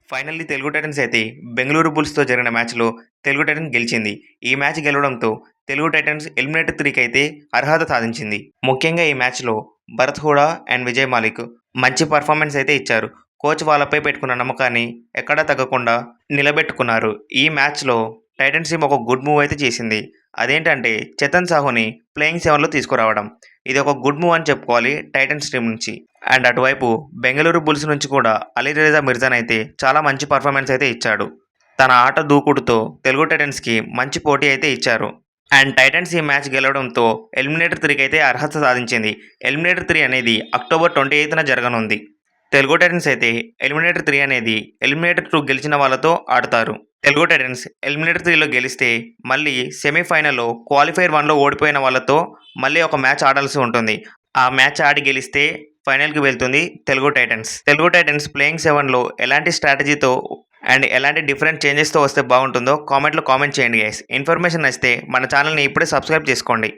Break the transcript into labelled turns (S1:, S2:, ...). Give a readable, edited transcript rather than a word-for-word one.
S1: Finally Telugu Titans అయితే బెంగుళూరు బుల్స్‌తో జరిగిన మ్యాచ్‌లో తెలుగు టైటన్స్ గెలిచింది. ఈ మ్యాచ్ గెలవడంతో తెలుగు టైటన్స్ ఎలిమినేటర్ 3కి అయితే అర్హత సాధించింది. ముఖ్యంగా ఈ మ్యాచ్‌లో భరత్ హూడా అండ్ విజయ్ మాలిక్ మంచి పర్ఫార్మెన్స్ అయితే ఇచ్చారు. కోచ్ వాళ్ళపై పెట్టుకున్న నమ్మకాన్ని ఎక్కడా తగ్గకుండా నిలబెట్టుకున్నారు. ఈ మ్యాచ్‌లో టైటన్స్ టీమ్ ఒక గుడ్ మూవ్ అయితే చేసింది. అదేంటంటే చేతన్ సాహుని ప్లేయింగ్ 7లో తీసుకురావడం. ఇది ఒక గుడ్ మూవ్ అని చెప్పుకోవాలి టైటన్స్ టీమ్ నుంచి. అండ్ అటువైపు బెంగళూరు బుల్స్ నుంచి కూడా అలీరజా మిర్జాన్ అయితే చాలా మంచి పర్ఫార్మెన్స్ అయితే ఇచ్చాడు. తన ఆట దూకుడుతో తెలుగు టైటన్స్కి మంచి పోటీ అయితే ఇచ్చారు. అండ్ టైటన్స్ ఈ మ్యాచ్ గెలవడంతో ఎలిమినేటర్ 3కి అయితే అర్హత సాధించింది. ఎలిమినేటర్ 3 అనేది అక్టోబర్ 28న జరగనుంది. తెలుగు టైటన్స్ అయితే ఎలిమినేటర్ 3 అనేది ఎలిమినేటర్ 2 గెలిచిన వాళ్ళతో ఆడతారు. తెలుగు టైటన్స్ ఎలిమినేటర్ 3లో గెలిస్తే మళ్ళీ సెమీఫైనల్లో క్వాలిఫైర్ 1లో ఓడిపోయిన వాళ్ళతో మళ్ళీ ఒక మ్యాచ్ ఆడాల్సి ఉంటుంది. ఆ మ్యాచ్ ఆడి గెలిస్తే ఫైనల్కి వెళ్తుంది Telugu Titans. Telugu Titans playing 7లో ఎలాంటి స్ట్రాటజీతో అండ్ ఎలాంటి డిఫరెంట్ చేంజెస్తో వస్తే బాగుంటుందో కామెంట్లో కామెంట్ చేయండి గైస్. ఇన్ఫర్మేషన్ నచ్చితే మన ఛానల్ని ఇప్పుడే సబ్స్క్రైబ్ చేసుకోండి.